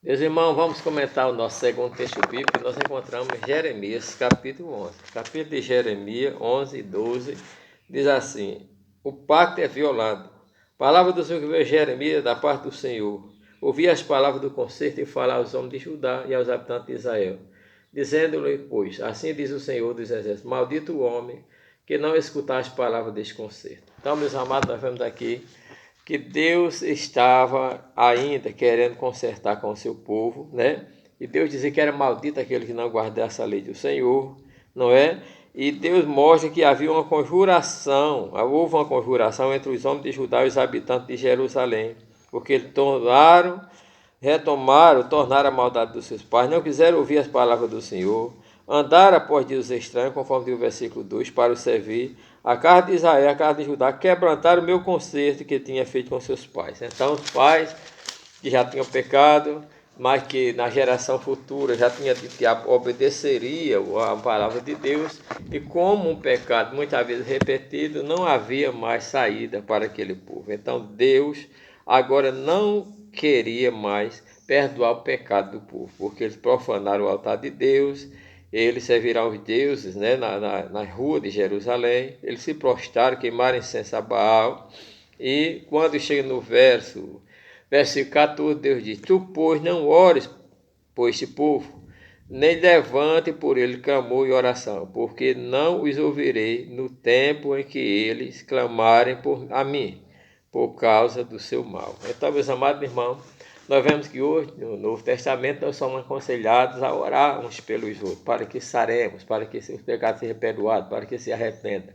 Meus irmãos, vamos comentar o nosso segundo texto bíblico. Nós encontramos em Jeremias, capítulo 11. Capítulo de Jeremias 11 e 12 diz assim: o pacto é violado. Palavra do Senhor que veio Jeremias da parte do Senhor. Ouvi as palavras do concerto e falar aos homens de Judá e aos habitantes de Israel, dizendo-lhe, pois, assim diz o Senhor dos Exércitos: maldito o homem que não escutar as palavras deste concerto. Então, meus amados, nós vemos aqui que Deus estava ainda querendo consertar com o seu povo, né? E Deus dizia que era maldito aquele que não guardasse a lei do Senhor, não é? E Deus mostra que havia uma conjuração, houve uma conjuração entre os homens de Judá e os habitantes de Jerusalém, porque eles tornaram a maldade dos seus pais, não quiseram ouvir as palavras do Senhor, andaram após Deus estranhos, conforme diz o versículo 2, para o servir. A casa de Israel, a casa de Judá, quebrantaram o meu concerto que tinha feito com seus pais. Então, os pais que já tinham pecado, mas que na geração futura já tinha dito que obedeceria a palavra de Deus, e como um pecado muitas vezes repetido, não havia mais saída para aquele povo. Então, Deus agora não queria mais perdoar o pecado do povo, porque eles profanaram o altar de Deus, eles serviram aos deuses, né, na rua de Jerusalém, eles se prostraram, queimaram incenso a Baal, e quando chega no versículo 14, Deus diz: tu, pois, não ores por este povo, nem levante por ele clamor e oração, porque não os ouvirei no tempo em que eles clamarem por a mim, por causa do seu mal. Então, meus amados irmãos, nós vemos que hoje, no Novo Testamento, nós somos aconselhados a orar uns pelos outros, para que saremos, para que seus pecados sejam perdoados, para que se arrependam.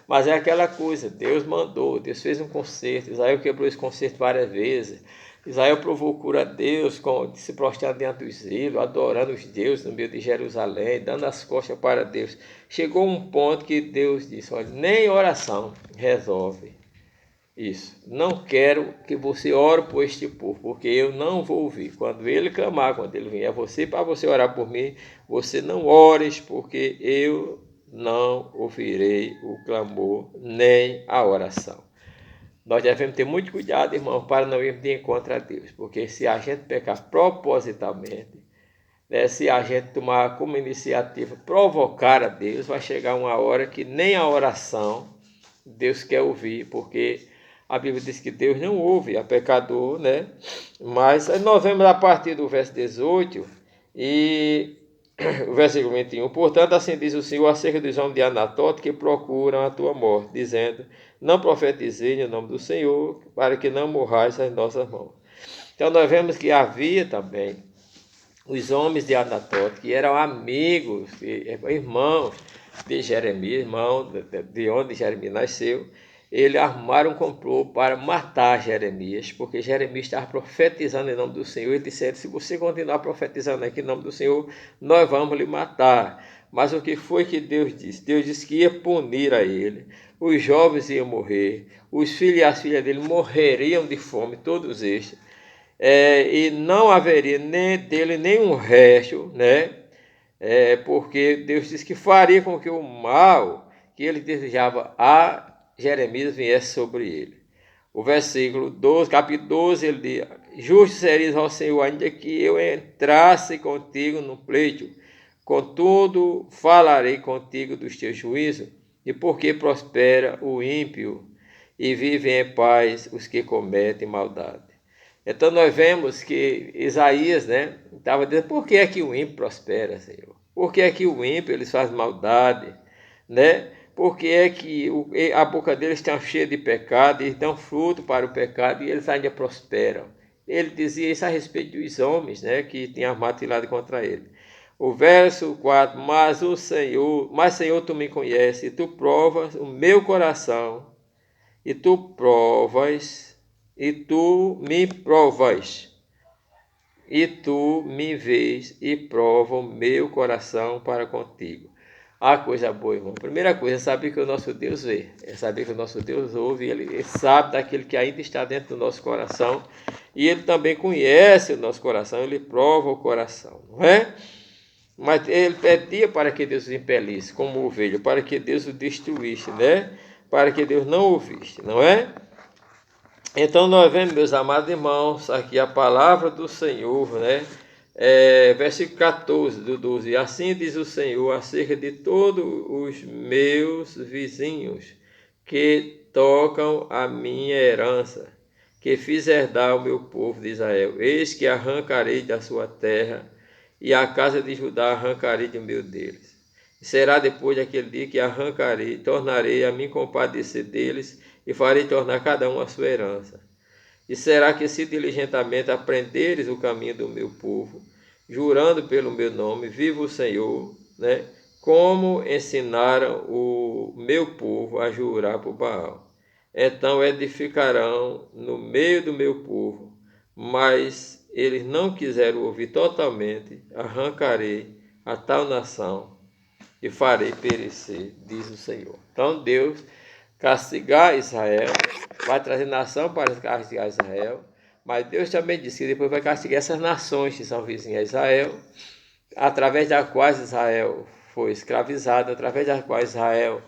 Mas é aquela coisa, Deus mandou, Deus fez um concerto, Israel quebrou esse concerto várias vezes. Israel provocou a Deus, se prostrando diante dos ídolos, adorando os deuses no meio de Jerusalém, dando as costas para Deus. Chegou um ponto que Deus disse: olha, nem oração resolve isso. Não quero que você ore por este povo, porque eu não vou ouvir. Quando ele clamar, quando ele vier a você, para você orar por mim, você não ores, porque eu não ouvirei o clamor nem a oração. Nós devemos ter muito cuidado, irmão, para não irmos de encontro a Deus, porque se a gente pecar propositalmente, né, se a gente tomar como iniciativa provocar a Deus, vai chegar uma hora que nem a oração Deus quer ouvir, porque a Bíblia diz que Deus não ouve a pecador, né? Mas nós vemos a partir do verso 18 e o versículo 21. Portanto, assim diz o Senhor acerca dos homens de Anatote que procuram a tua morte, dizendo: não profetizei no nome do Senhor, para que não morrais às nossas mãos. Então, nós vemos que havia também os homens de Anatote, que eram amigos, irmãos de Jeremias, irmão de onde Jeremias nasceu. Eles armaram um complô para matar Jeremias, porque Jeremias estava profetizando em nome do Senhor. Eles disseram: se você continuar profetizando aqui em nome do Senhor, nós vamos lhe matar. Mas o que foi que Deus disse? Deus disse que ia punir a ele, os jovens iam morrer, os filhos e as filhas dele morreriam de fome, todos estes. E não haveria nem dele nenhum resto, né? Porque Deus disse que faria com que o mal que ele desejava a Jeremias viesse sobre ele. O versículo 12, capítulo 12, ele diz: justo serias ao Senhor, ainda que eu entrasse contigo no pleito, contudo falarei contigo dos teus juízos, e porque prospera o ímpio e vivem em paz os que cometem maldade. Então nós vemos que Isaías, né, estava dizendo: por que é que o ímpio prospera, Senhor? Por que é que o ímpio eles fazem maldade, né? Por que é que a boca deles está cheia de pecado, eles dão fruto para o pecado e eles ainda prosperam? Ele dizia isso a respeito dos homens, né, que tinham armado cilada contra ele. O verso 4: mas Senhor, tu me conheces, e tu provas o meu coração, e tu me provas, e tu me vês e prova o meu coração para contigo. A coisa boa, irmão. Primeira coisa é saber que o nosso Deus vê, é saber que o nosso Deus ouve, ele sabe daquilo que ainda está dentro do nosso coração, e ele também conhece o nosso coração, ele prova o coração, não é? Mas ele pedia para que Deus o impelisse como ovelha, para que Deus o destruísse, né? Para que Deus não ouvisse, não é? Então nós vemos, meus amados irmãos, aqui a palavra do Senhor, né? Versículo 14 do 12. Assim diz o Senhor acerca de todos os meus vizinhos que tocam a minha herança, que fiz herdar o meu povo de Israel. Eis que arrancarei da sua terra, e a casa de Judá arrancarei do meio deles. E será depois daquele dia que arrancarei, tornarei a me compadecer deles, e farei tornar cada um a sua herança. E será que se diligentemente aprenderes o caminho do meu povo, jurando pelo meu nome, viva o Senhor, né? Como ensinaram o meu povo a jurar por Baal. Então edificarão no meio do meu povo, mas eles não quiseram ouvir totalmente, arrancarei a tal nação e farei perecer, diz o Senhor. Então Deus castigar Israel, vai trazer nação para castigar Israel, mas Deus também disse que depois vai castigar essas nações que são vizinhas a Israel, através das quais Israel foi escravizado, através das quais Israel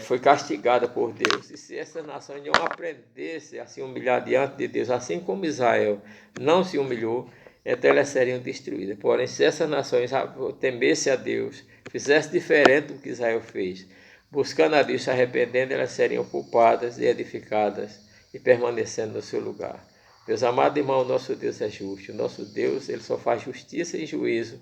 foi castigada por Deus. E se essas nações não aprendessem a se humilhar diante de Deus, assim como Israel não se humilhou, então elas seriam destruídas. Porém, se essas nações temessem a Deus, fizessem diferente do que Israel fez, buscando a Deus, se arrependendo, elas seriam poupadas e edificadas e permanecendo no seu lugar. Meus amados irmãos, nosso Deus é justo. O nosso Deus, ele só faz justiça e juízo.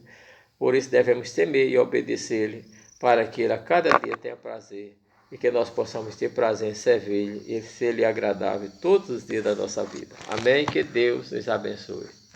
Por isso devemos temer e obedecer-lhe, para que ele a cada dia tenha prazer e que nós possamos ter prazer em servir-lhe e ser-lhe agradável todos os dias da nossa vida. Amém? Que Deus nos abençoe.